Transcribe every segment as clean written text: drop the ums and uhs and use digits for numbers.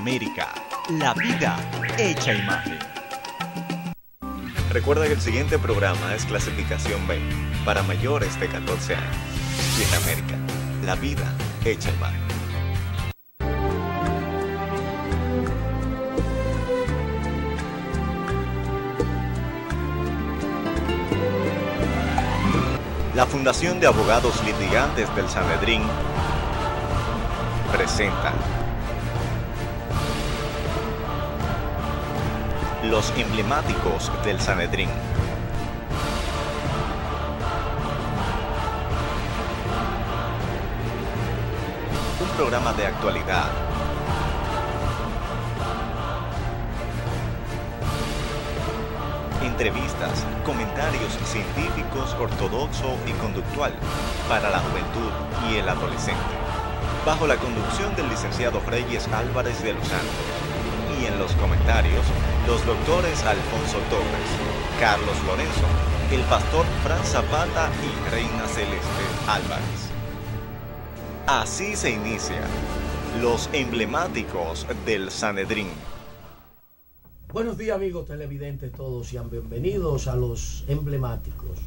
América, la vida hecha imagen. Recuerda que el siguiente programa es clasificación B, para mayores de 14 años. Bien América, la vida hecha imagen. La Fundación de Abogados Litigantes del Sanedrín presenta Los Emblemáticos del Sanedrín. Un programa de actualidad, entrevistas, comentarios científicos, ortodoxo y conductual para la juventud y el adolescente, bajo la conducción del licenciado Reyes Álvarez de los Santos, y en los comentarios, los doctores Alfonso Torres, Carlos Lorenzo, el pastor Fran Zapata y Reina Celeste Álvarez. Así se inicia Los Emblemáticos del Sanedrín. Buenos días, amigos televidentes todos, sean bienvenidos a Los Emblemáticos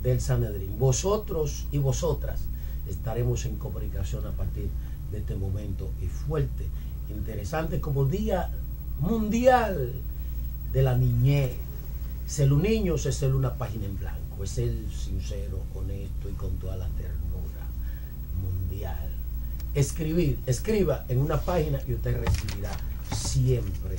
del Sanedrín. Vosotros y vosotras estaremos en comunicación a partir de este momento y fuerte, interesante, como Día Mundial de la Niñez. Ser un niño es ser una página en blanco, es ser sincero, honesto y con toda la ternura mundial. Escriba en una página y usted recibirá siempre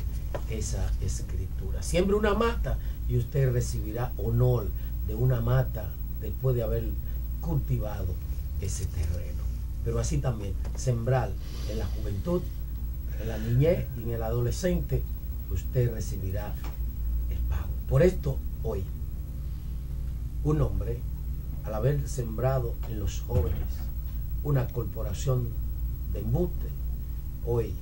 esa escritura. Siembre una mata y usted recibirá honor de una mata después de haber cultivado ese terreno. Pero así también sembrar en la juventud, en la niñez y en el adolescente, usted recibirá el pago. Por esto hoy un hombre, al haber sembrado en los jóvenes una corporación de embuste, hoy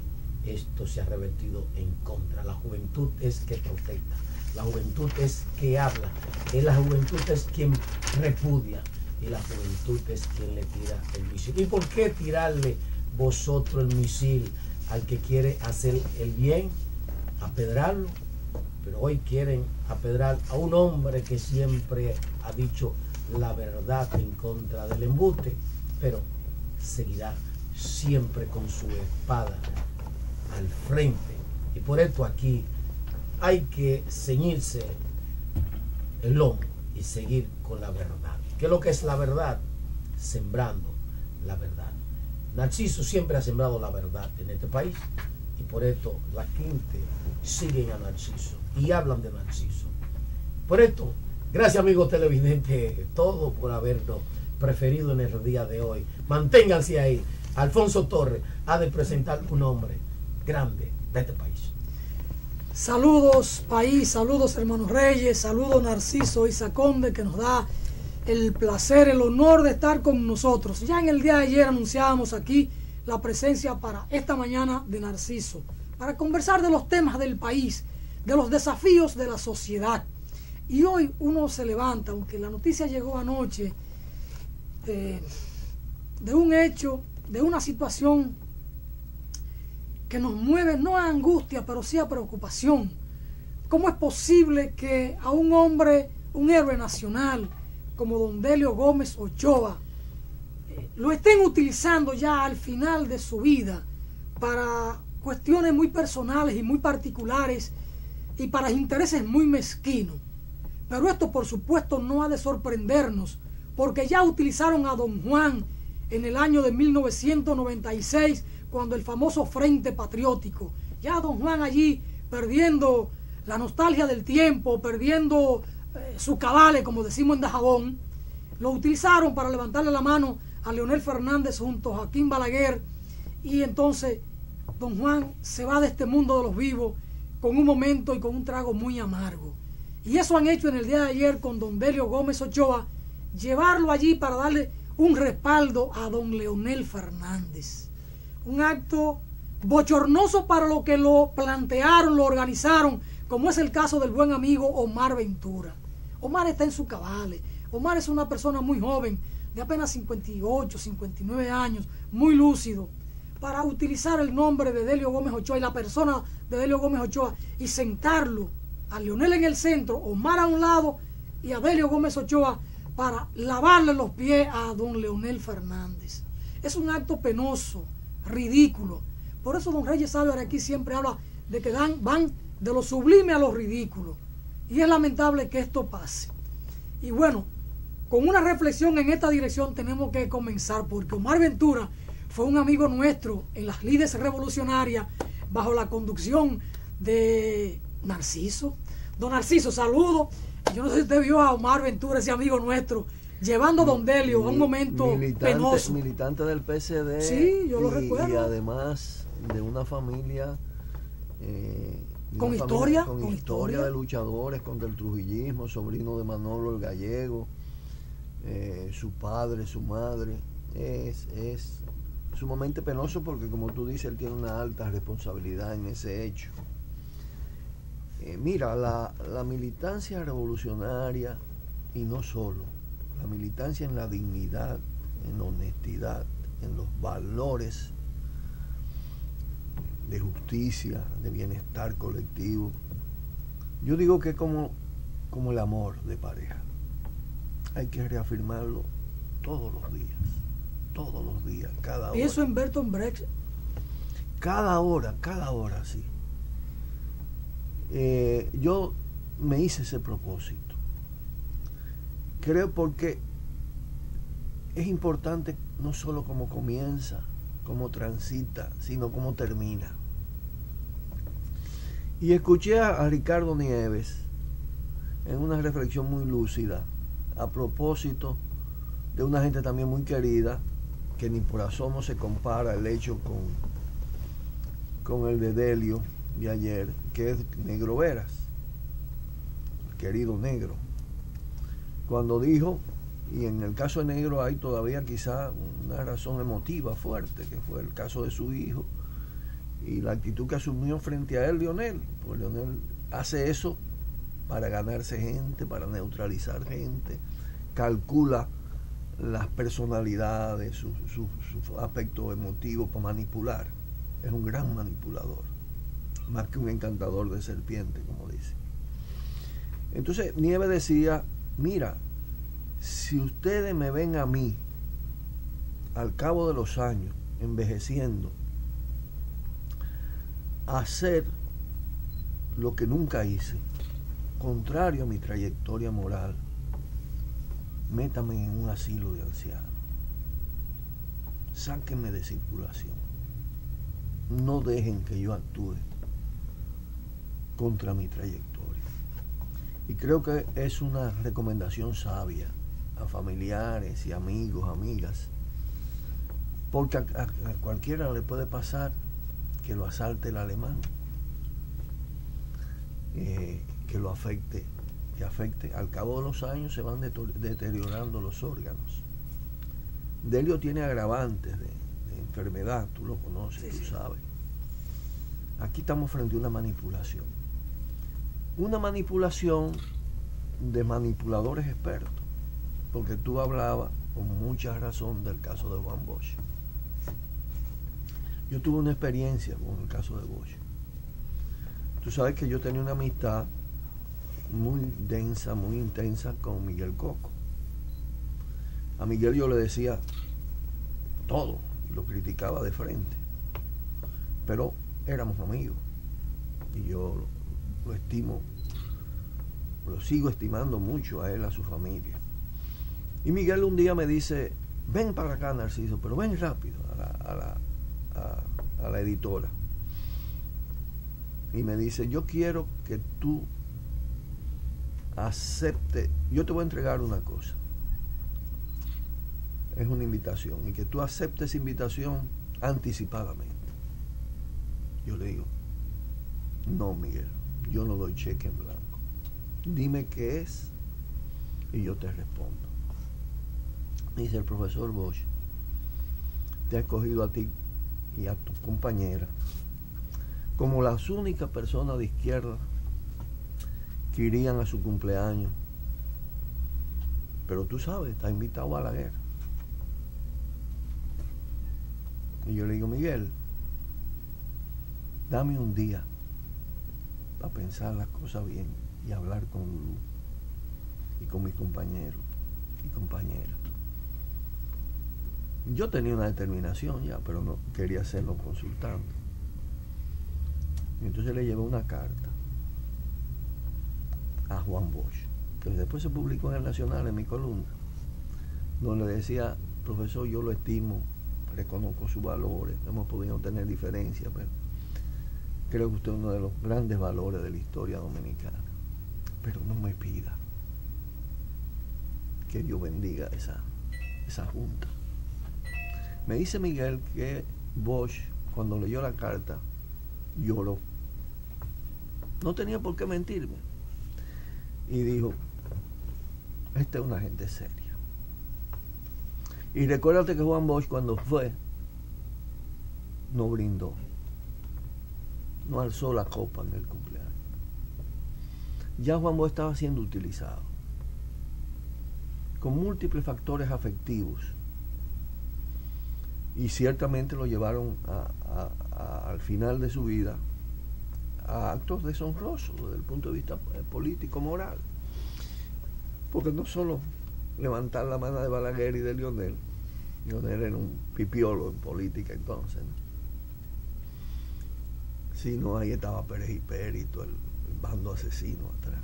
esto se ha revertido en contra. La juventud es que protesta, la juventud es que habla, la juventud es quien repudia y la juventud es quien le tira el misil. ¿Y por qué tirarle vosotros el misil al que quiere hacer el bien? Apedrarlo. Pero hoy quieren apedrar a un hombre que siempre ha dicho la verdad en contra del embuste, pero seguirá siempre con su espada al frente. Y por esto aquí hay que ceñirse el lomo y seguir con la verdad. ¿Qué es lo que es la verdad? Sembrando la verdad. Narciso siempre ha sembrado la verdad en este país y por esto la gente siguen a Narciso y hablan de Narciso. Por esto, gracias amigos televidentes, todos por habernos preferido en el día de hoy. Manténganse ahí. Alfonso Torres ha de presentar un hombre grande de este país. Saludos país, saludos hermanos Reyes, saludos Narciso Isa Conde, que nos da el placer, el honor de estar con nosotros. Ya en el día de ayer anunciábamos aquí la presencia para esta mañana de Narciso, para conversar de los temas del país, de los desafíos de la sociedad. Y hoy uno se levanta, aunque la noticia llegó anoche, de un hecho, de una situación que nos mueve no a angustia, pero sí a preocupación. ¿Cómo es posible que a un hombre, un héroe nacional como don Delio Gómez Ochoa, lo estén utilizando ya al final de su vida para cuestiones muy personales y muy particulares y para intereses muy mezquinos? Pero esto por supuesto no ha de sorprendernos, porque ya utilizaron a don Juan en el año de 1996, cuando el famoso Frente Patriótico, ya don Juan allí perdiendo la nostalgia del tiempo, perdiendo su cabale, como decimos en Dajabón, lo utilizaron para levantarle la mano a Leonel Fernández junto a Joaquín Balaguer, y entonces don Juan se va de este mundo de los vivos con un momento y con un trago muy amargo. Y eso han hecho en el día de ayer con don Delio Gómez Ochoa, llevarlo allí para darle un respaldo a don Leonel Fernández. Un acto bochornoso para lo que lo plantearon, lo organizaron, como es el caso del buen amigo Omar Ventura. Omar está en su cabale. Omar es una persona muy joven, de apenas 58, 59 años, muy lúcido. para utilizar el nombre de Delio Gómez Ochoa y la persona de Delio Gómez Ochoa y sentarlo a Leonel en el centro, Omar a un lado y a Delio Gómez Ochoa para lavarle los pies a don Leonel Fernández. Es un acto penoso, ridículo. Por eso don Reyes Álvarez aquí siempre habla de que van de lo sublime a lo ridículo. Y es lamentable que esto pase. Y bueno, con una reflexión en esta dirección tenemos que comenzar, porque Omar Ventura fue un amigo nuestro en las lides revolucionarias bajo la conducción de Narciso. Don Narciso, saludo. Yo no sé si usted vio a Omar Ventura, ese amigo nuestro, llevando a don Delio a un momento penoso. Militante del PSD. Sí, yo lo recuerdo. Y además de una familia con historia de luchadores contra el trujillismo, sobrino de Manolo el Gallego, su padre, su madre. Es sumamente penoso porque, como tú dices, él tiene una alta responsabilidad en ese hecho. Mira, la militancia revolucionaria, y no solo, la militancia en la dignidad, en la honestidad, en los valores de justicia, de bienestar colectivo. Yo digo que como el amor de pareja. Hay que reafirmarlo todos los días, cada hora. Pienso en Bertolt Brecht. Cada hora, sí. Yo me hice ese propósito. Creo porque es importante no solo cómo comienza, cómo transita, sino cómo termina. Y escuché a Ricardo Nieves en una reflexión muy lúcida a propósito de una gente también muy querida, que ni por asomo se compara el hecho con el de Delio de ayer, que es Negro Veras, el querido Negro, cuando dijo, y en el caso de Negro hay todavía quizá una razón emotiva fuerte, que fue el caso de su hijo y la actitud que asumió frente a él Leonel, pues Leonel hace eso para ganarse gente, para neutralizar gente, calcula las personalidades, su aspecto emotivo para manipular. Es un gran manipulador, más que un encantador de serpiente, como dice. Entonces Nieves decía, mira, si ustedes me ven a mí al cabo de los años envejeciendo, hacer lo que nunca hice, contrario a mi trayectoria moral, métame en un asilo de ancianos, sáquenme de circulación, no dejen que yo actúe contra mi trayectoria. Y creo que es una recomendación sabia a familiares y amigos, amigas, porque a cualquiera le puede pasar que lo asalte el alemán, que lo afecte, al cabo de los años se van deteriorando los órganos. Delio tiene agravantes de enfermedad, tú lo conoces, sí, tú sabes. Aquí estamos frente a una manipulación de manipuladores expertos, porque tú hablabas con mucha razón del caso de Juan Bosch. Yo tuve una experiencia con el caso de Bosch. Tú sabes que yo tenía una amistad muy densa, muy intensa con Miguel Coco. A Miguel yo le decía todo, y lo criticaba de frente, pero éramos amigos y yo lo estimo, lo sigo estimando mucho a él, a su familia. Y Miguel un día me dice, ven para acá, Narciso, pero ven rápido a la editora, y me dice, yo quiero que tú aceptes, yo te voy a entregar una cosa, es una invitación, y que tú aceptes esa invitación anticipadamente. Yo le digo, no, Miguel, yo no doy cheque en blanco, dime qué es y yo te respondo. Me dice, el profesor Bosch te ha escogido a ti y a tu compañera como las únicas personas de izquierda que irían a su cumpleaños, pero tú sabes, está invitado a la guerra. Y yo le digo, Miguel, dame un día para pensar las cosas bien y hablar con Lulú y con mis compañeros y compañeras. Yo tenía una determinación ya, pero no quería hacerlo consultando. Y entonces le llevé una carta a Juan Bosch, que después se publicó en el Nacional, en mi columna, donde decía, profesor, yo lo estimo, reconozco sus valores, hemos podido tener diferencias, pero creo que usted es uno de los grandes valores de la historia dominicana. Pero no me pida que Dios bendiga esa junta. Me dice Miguel que Bosch, cuando leyó la carta, lloró. No tenía por qué mentirme. Y dijo, esta es una gente seria. Y recuérdate que Juan Bosch, cuando fue, no brindó, no alzó la copa en el cumpleaños. Ya Juan Bosch estaba siendo utilizado con múltiples factores afectivos, y ciertamente lo llevaron al final de su vida a actos deshonrosos desde el punto de vista político, moral, porque no solo levantar la mano de Balaguer y de Lionel era un pipiolo en política entonces, ¿no? Sino ahí estaba Pérez y Périto, el bando asesino atrás.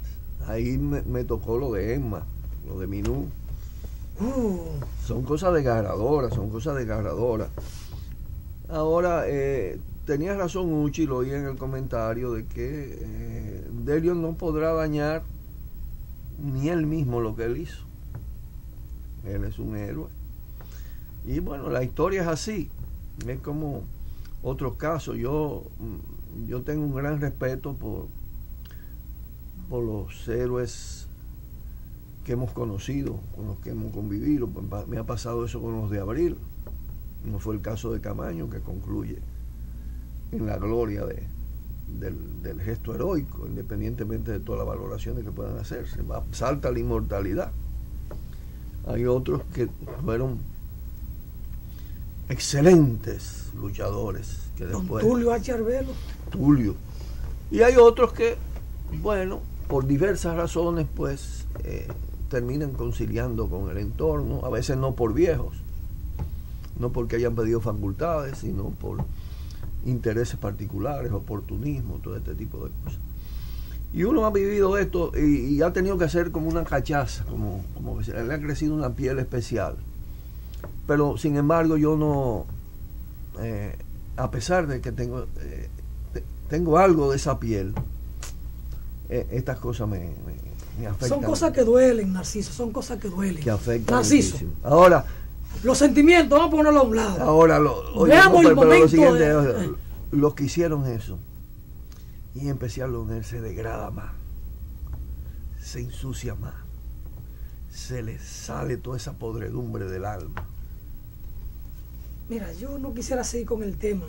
Ahí me tocó lo de Emma, lo de Minú. Son cosas desgarradoras, Ahora, tenía razón Uchi, lo oí en el comentario, de que Delio no podrá dañar ni él mismo lo que él hizo. Él es un héroe. Y bueno, la historia es así. Es como otros casos. Yo tengo un gran respeto por los héroes que hemos conocido, con los que hemos convivido. Me ha pasado eso con los de Abril. No fue el caso de Camaño, que concluye en la gloria del gesto heroico, independientemente de todas las valoraciones que puedan hacerse. Salta la inmortalidad. Hay otros que fueron excelentes luchadores, que después, Don Tulio H. Arbelo. Tulio. Y hay otros que, bueno, por diversas razones, pues terminan conciliando con el entorno, a veces no por viejos, no porque hayan pedido facultades, sino por intereses particulares, oportunismo, todo este tipo de cosas. Y uno ha vivido esto y ha tenido que hacer como una cachaza, como que se le ha crecido una piel especial. Pero sin embargo yo no, a pesar de que tengo algo de esa piel, estas cosas me afectan. Son cosas que duelen, Narciso, son cosas que duelen. Que afectan Narciso. muchísimo. Ahora, los sentimientos, vamos a ponerlo a un lado. Ahora, veamos el momento. Lo siguiente, los que hicieron eso, y en especial Leonel, se degrada más, se ensucia más, se le sale toda esa podredumbre del alma. Mira, yo no quisiera seguir con el tema.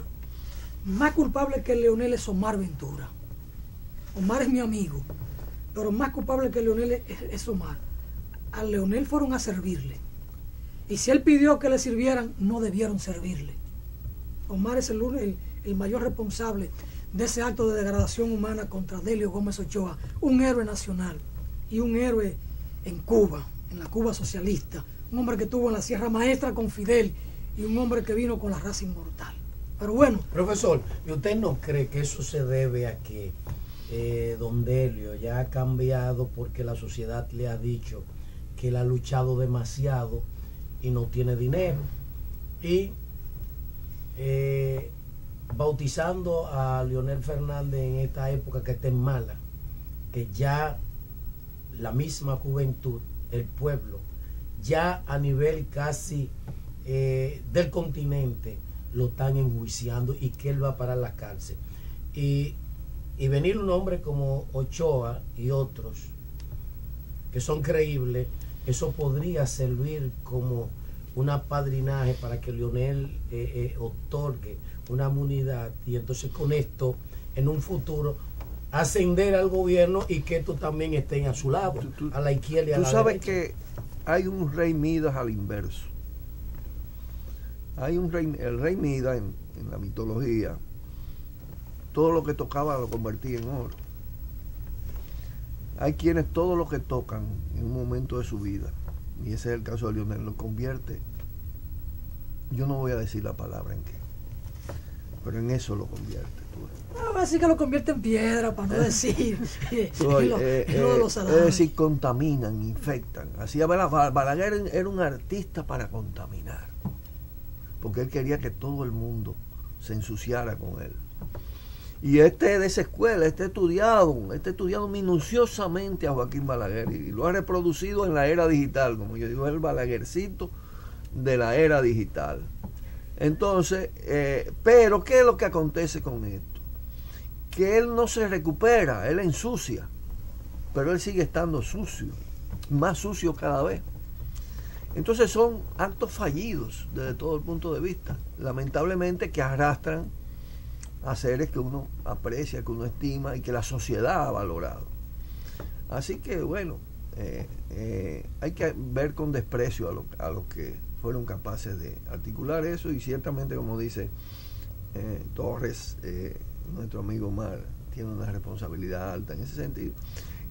Más culpable que Leonel es Omar Ventura. Omar es mi amigo, pero más culpable que Leonel es Omar. A Leonel fueron a servirle. Y si él pidió que le sirvieran, no debieron servirle. Omar es el mayor responsable de ese acto de degradación humana contra Delio Gómez Ochoa, un héroe nacional y un héroe en Cuba, en la Cuba socialista, un hombre que estuvo en la Sierra Maestra con Fidel y un hombre que vino con la raza inmortal. Pero bueno. Profesor, ¿y usted no cree que eso se debe a que don Delio ya ha cambiado porque la sociedad le ha dicho que él ha luchado demasiado y no tiene dinero? Y bautizando a Leonel Fernández en esta época que está en mala, que ya la misma juventud, el pueblo, ya a nivel casi del continente lo están enjuiciando y que él va a parar la cárcel. Y venir un hombre como Ochoa y otros que son creíbles, eso podría servir como un apadrinaje para que Leonel otorgue una inmunidad, y entonces con esto en un futuro ascender al gobierno y que estos también estén a su lado, a la izquierda y a la derecha. Tú sabes que hay un rey Midas al inverso. Hay el rey Mida en la mitología, todo lo que tocaba lo convertía en oro. Hay quienes todo lo que tocan en un momento de su vida, y ese es el caso de Leonel, lo convierte, yo no voy a decir la palabra en qué, pero en eso lo convierte. Así que lo convierte en piedra, para no decir. Es decir, contaminan, infectan. Así Balaguer era un artista para contaminar, porque él quería que todo el mundo se ensuciara con él. Y de esa escuela, estudiado minuciosamente a Joaquín Balaguer y lo ha reproducido en la era digital, como yo digo, es el Balaguercito de la era digital. Entonces, pero ¿qué es lo que acontece con esto? Que él no se recupera, él ensucia, pero él sigue estando sucio, más sucio cada vez. Entonces son actos fallidos desde todo el punto de vista, lamentablemente, que arrastran a seres que uno aprecia, que uno estima y que la sociedad ha valorado. Así que bueno, hay que ver con desprecio a los que fueron capaces de articular eso, y ciertamente, como dice Torres, nuestro amigo Omar tiene una responsabilidad alta en ese sentido,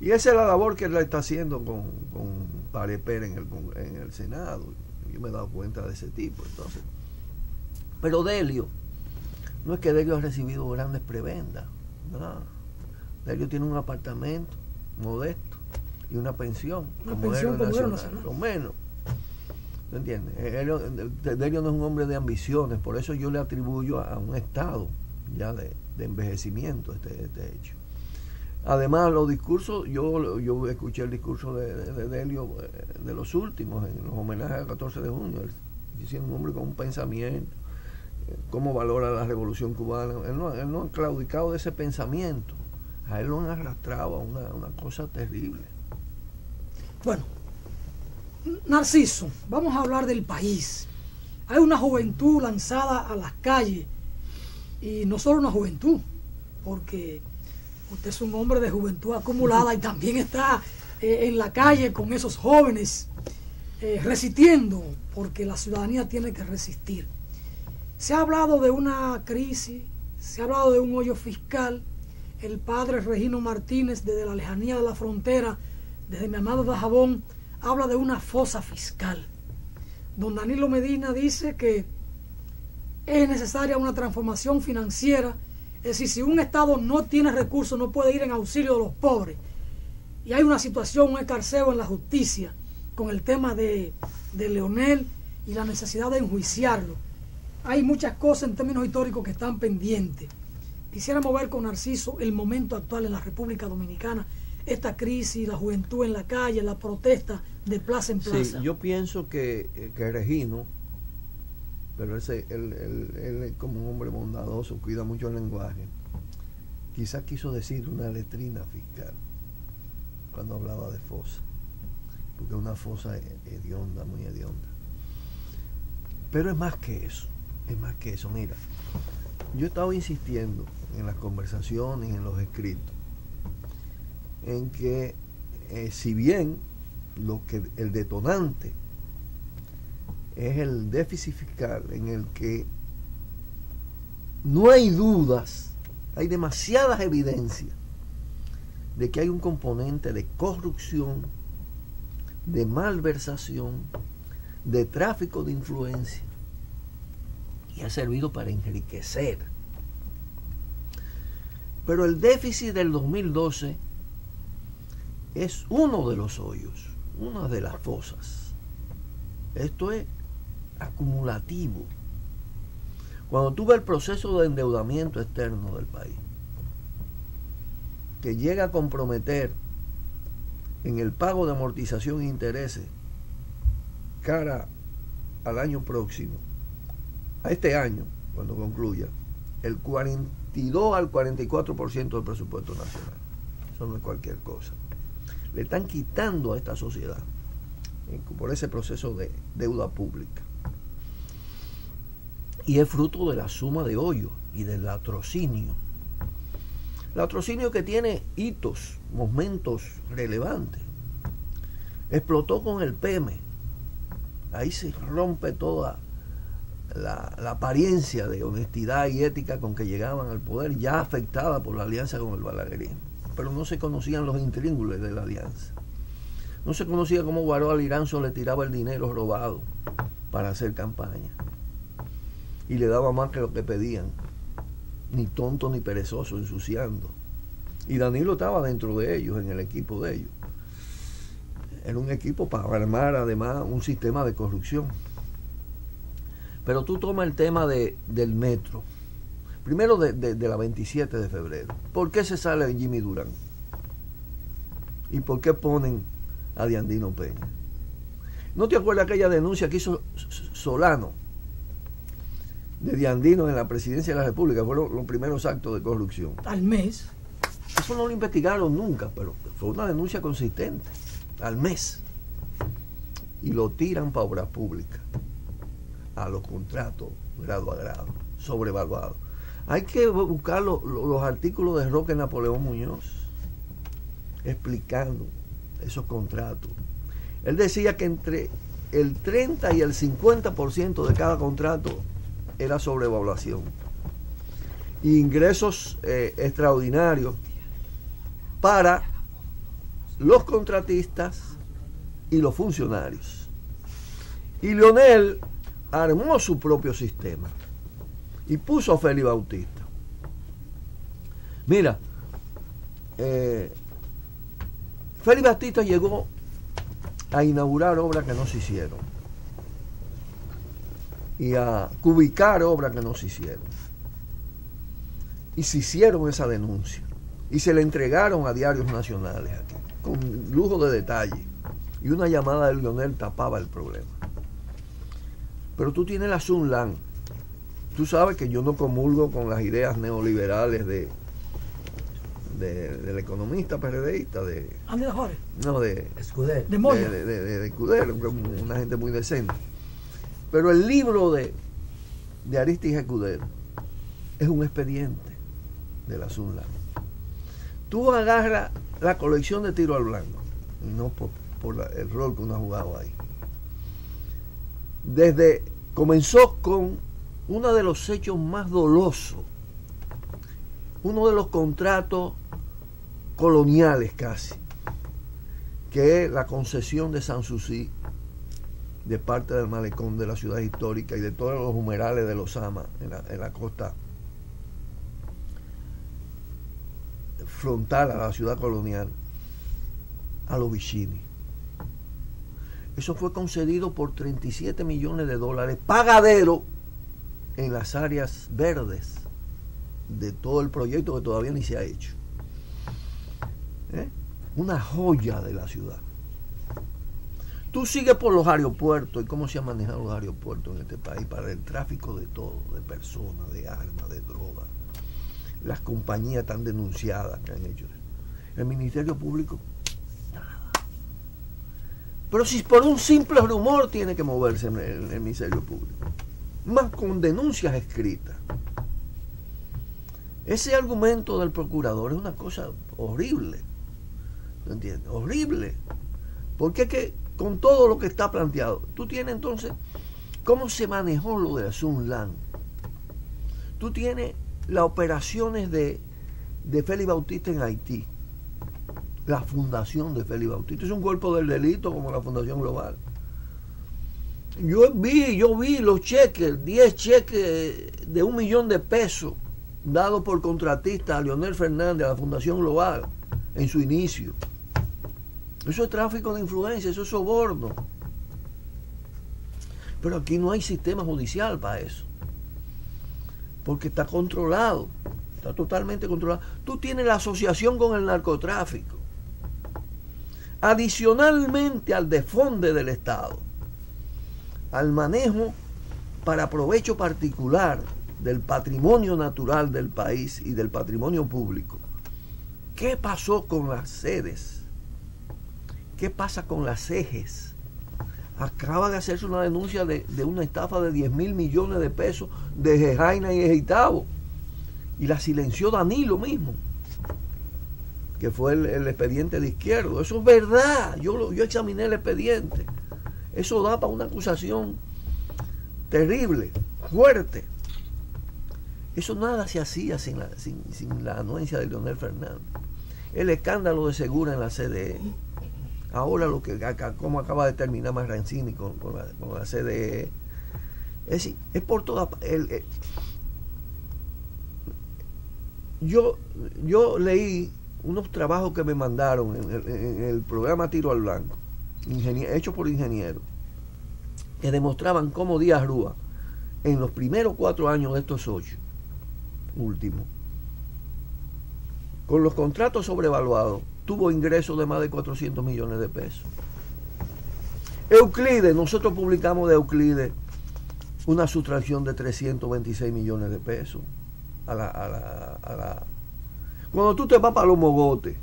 y esa es la labor que él está haciendo con Parepera en el Senado. Yo me he dado cuenta de ese tipo. Entonces, pero Delio, no es que Delio ha recibido grandes prebendas, no. Delio tiene un apartamento modesto y una pensión como héroe nacional, lo menos. ¿Me entiendes? Delio no es un hombre de ambiciones, por eso yo le atribuyo a un estado ya de envejecimiento este hecho. Además, los discursos, yo escuché el discurso de Delio, de los últimos, en los homenajes al 14 de junio, él siendo un hombre con un pensamiento, cómo valora la revolución cubana. Él no ha claudicado de ese pensamiento, a él lo han arrastrado a una cosa terrible. Bueno, Narciso, vamos a hablar del país. Hay una juventud lanzada a las calles, y no solo una juventud, porque usted es un hombre de juventud acumulada y también está en la calle con esos jóvenes resistiendo, porque la ciudadanía tiene que resistir. Se ha hablado de una crisis, se ha hablado de un hoyo fiscal. El padre Regino Martínez, desde la lejanía de la frontera, desde mi amado Dajabón, habla de una fosa fiscal. Don Danilo Medina dice que es necesaria una transformación financiera, es decir, si un Estado no tiene recursos, no puede ir en auxilio de los pobres. Y hay una situación, un escarceo en la justicia con el tema de Leonel y la necesidad de enjuiciarlo. Hay muchas cosas en términos históricos que están pendientes. Quisiéramos ver con Narciso el momento actual en la República Dominicana, esta crisis, la juventud en la calle, la protesta de plaza en plaza. Sí, yo pienso que Regino, pero él como un hombre bondadoso, cuida mucho el lenguaje, quizás quiso decir una letrina fiscal cuando hablaba de fosa, porque es una fosa hedionda, muy hedionda. Pero es más que eso, mira, yo he estado insistiendo en las conversaciones y en los escritos en que si bien el detonante es el déficit fiscal, en el que no hay dudas, hay demasiadas evidencias de que hay un componente de corrupción, de malversación, de tráfico de influencia, y ha servido para enriquecer. Pero el déficit del 2012 es uno de los hoyos, una de las fosas. Esto es acumulativo. Cuando tú ves el proceso de endeudamiento externo del país, que llega a comprometer en el pago de amortización e intereses cara al año próximo, a este año, cuando concluya, el 42 al 44% del presupuesto nacional. Eso no es cualquier cosa. Le están quitando a esta sociedad por ese proceso de deuda pública. Y es fruto de la suma de hoyos y del latrocinio. Latrocinio que tiene hitos, momentos relevantes. Explotó con el PEME. Ahí se rompe toda la apariencia de honestidad y ética con que llegaban al poder, ya afectada por la alianza con el balaguerismo. Pero no se conocían los intríngulis de la alianza. No se conocía cómo Guaroa Liranzo le tiraba el dinero robado para hacer campaña. Y le daba más que lo que pedían. Ni tonto ni perezoso, ensuciando. Y Danilo estaba dentro de ellos, en el equipo de ellos. Era un equipo para armar además un sistema de corrupción. Pero tú tomas el tema del metro. Primero de la 27 de febrero. ¿Por qué se sale Jimmy Durán? ¿Y por qué ponen a Diandino Peña? ¿No te acuerdas aquella denuncia que hizo Solano de Diandino en la presidencia de la República? Fueron los primeros actos de corrupción. Al mes. Eso no lo investigaron nunca, pero fue una denuncia consistente. Al mes. Y lo tiran para obras públicas, a los contratos grado a grado, sobrevaluados. Hay que buscar los artículos de Roque Napoleón Muñoz explicando esos contratos. Él decía que entre el 30 y el 50% de cada contrato era sobrevaluación. Ingresos extraordinarios para los contratistas y los funcionarios. Y Leonel armó su propio sistema y puso a Félix Bautista. Mira, Félix Bautista llegó a inaugurar obras que no se hicieron y a cubicar obras que no se hicieron. Y se hicieron esa denuncia y se le entregaron a diarios nacionales aquí, con lujo de detalle. Y una llamada de Leonel tapaba el problema. Pero tú tienes la Sunland. Tú sabes que yo no comulgo con las ideas neoliberales del economista PRDista de Andrés Jorge. No, de Escudero. De Moya. de Escudero, una gente muy decente. Pero el libro de Aristis Escudero es un expediente de la Sunland. Tú agarras la colección de tiro al blanco, y no por el rol que uno ha jugado ahí. Comenzó con uno de los hechos más dolosos, uno de los contratos coloniales casi, que es la concesión de Sanssouci de parte del malecón de la ciudad histórica y de todos los humedales de los Sama en la costa frontal a la ciudad colonial, a los Vicini. Eso fue concedido por $37 millones, pagadero en las áreas verdes de todo el proyecto que todavía ni se ha hecho. Una joya de la ciudad. Tú sigues por los aeropuertos y cómo se han manejado los aeropuertos en este país para el tráfico de todo, de personas, de armas, de drogas. Las compañías tan denunciadas que han hecho eso. El Ministerio Público, nada. Pero si por un simple rumor tiene que moverse el Ministerio Público, más con denuncias escritas. Ese argumento del procurador es una cosa horrible. ¿No entiendes? Horrible. Porque es que con todo lo que está planteado, tú tienes entonces cómo se manejó lo de la Sunland. Tú tienes las operaciones de Félix Bautista en Haití, la fundación de Félix Bautista. Es un cuerpo del delito como la Fundación Global. Yo vi los cheques, 10 cheques de $1 millón dados por contratista a Leonel Fernández, a la Fundación Global, en su inicio. Eso es tráfico de influencia, eso es soborno. Pero aquí no hay sistema judicial para eso. Porque está controlado, está totalmente controlado. Tú tienes la asociación con el narcotráfico. Adicionalmente al desfonde del Estado, al manejo para provecho particular del patrimonio natural del país y del patrimonio público. ¿Qué pasó con las sedes? ¿Qué pasa con las ejes? Acaba de hacerse una denuncia de una estafa de $10.000 millones de Jejaina y Ejeitabo, y la silenció Danilo mismo, que fue el expediente de Izquierdo. Eso es verdad, yo examiné el expediente. Eso da para una acusación terrible. fuerte. Eso nada se hacía sin la anuencia de Leonel Fernández. El escándalo de Segura en la CDE. Ahora cómo acaba de terminar Marrancini con la CDE. Es decir, es por toda yo leí unos trabajos que me mandaron en el programa Tiro al Blanco, hecho por ingenieros, que demostraban cómo Díaz Rúa, en los primeros 4 años de estos 8 últimos, con los contratos sobrevaluados, tuvo ingresos de más de 400 millones de pesos. Euclides, nosotros publicamos de Euclides una sustracción de 326 millones de pesos cuando tú te vas para los Mogotes,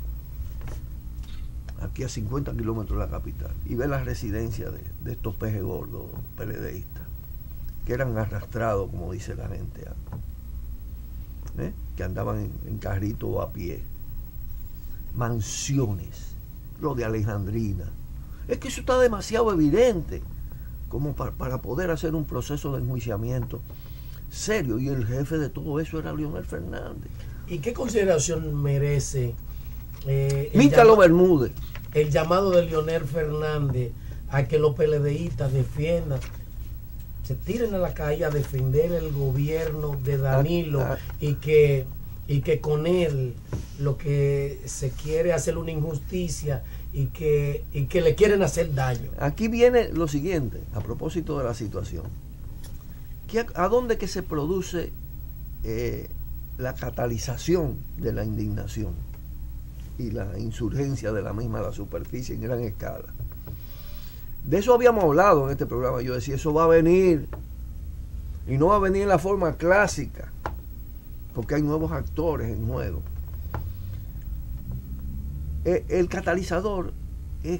aquí a 50 kilómetros de la capital, y ves las residencias de estos pejes gordos PLDistas, que eran arrastrados, como dice la gente, que andaban en carrito o a pie, mansiones, lo de Alejandrina. Es que eso está demasiado evidente como para poder hacer un proceso de enjuiciamiento serio, y el jefe de todo eso era Leonel Fernández. ¿Y qué consideración merece Mítalo Bermúdez, el llamado de Leonel Fernández a que los PLDistas defiendan, se tiren a la calle a defender el gobierno de Danilo y que con él lo que se quiere hacer una injusticia y que le quieren hacer daño? Aquí viene lo siguiente, a propósito de la situación. ¿A dónde que se produce la catalización de la indignación y la insurgencia de la misma a la superficie en gran escala? De eso habíamos hablado en este programa. Yo decía, eso va a venir, y no va a venir en la forma clásica, porque hay nuevos actores en juego. El catalizador es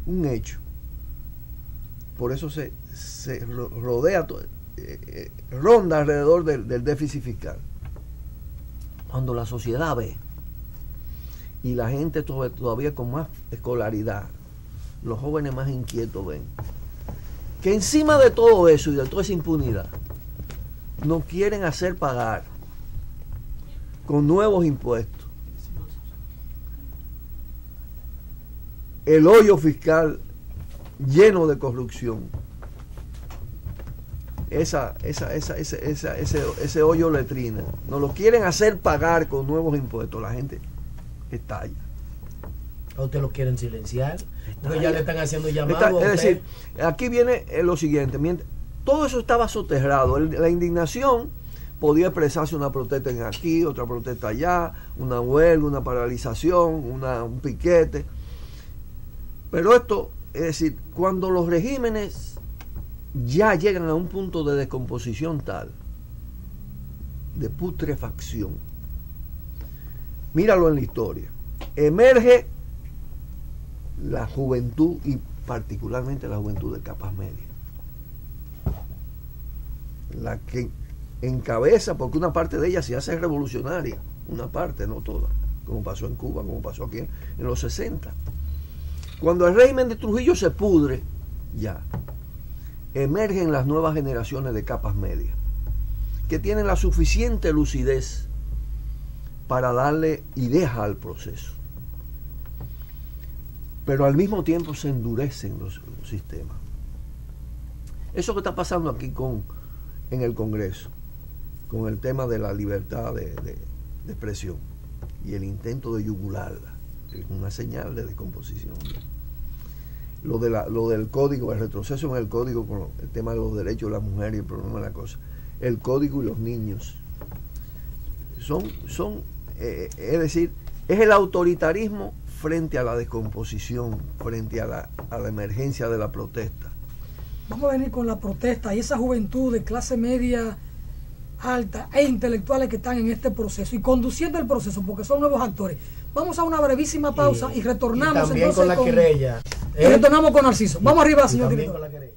un hecho, por eso se rodea ronda alrededor del déficit fiscal. Cuando la sociedad ve, y la gente todavía con más escolaridad, los jóvenes más inquietos ven, que encima de todo eso y de toda esa impunidad, nos quieren hacer pagar con nuevos impuestos el hoyo fiscal lleno de corrupción. Ese hoyo letrina, nos lo quieren hacer pagar con nuevos impuestos. La gente estalla. ¿A usted lo quieren silenciar? Porque ya le están haciendo llamado. Es decir, aquí viene lo siguiente. Todo eso estaba soterrado. La indignación podía expresarse, una protesta aquí, otra protesta allá, una huelga, una paralización, un piquete. Pero esto, es decir, cuando los regímenes ya llegan a un punto de descomposición tal, de putrefacción, míralo en la historia, emerge la juventud, y particularmente la juventud de capas medias, la que encabeza, porque una parte de ella se hace revolucionaria, una parte, no toda, como pasó en Cuba, como pasó aquí en los 60. Cuando el régimen de Trujillo se pudre, ya emergen las nuevas generaciones de capas medias, que tienen la suficiente lucidez para darle ideas al proceso, pero al mismo tiempo se endurecen los sistemas. Eso que está pasando aquí en el Congreso, con el tema de la libertad de expresión y el intento de yugularla, es una señal de descomposición. Lo del código, el retroceso en el código con el tema de los derechos de la mujer y el problema de la cosa, el código y los niños es decir, es el autoritarismo frente a la descomposición, frente a la emergencia de la protesta. Vamos a venir con la protesta y esa juventud de clase media alta e intelectuales que están en este proceso y conduciendo el proceso, porque son nuevos actores. Vamos a una brevísima pausa y retornamos y también entonces con la querella. Y retornamos con Narciso. Vamos arriba, señor director. Con la querella.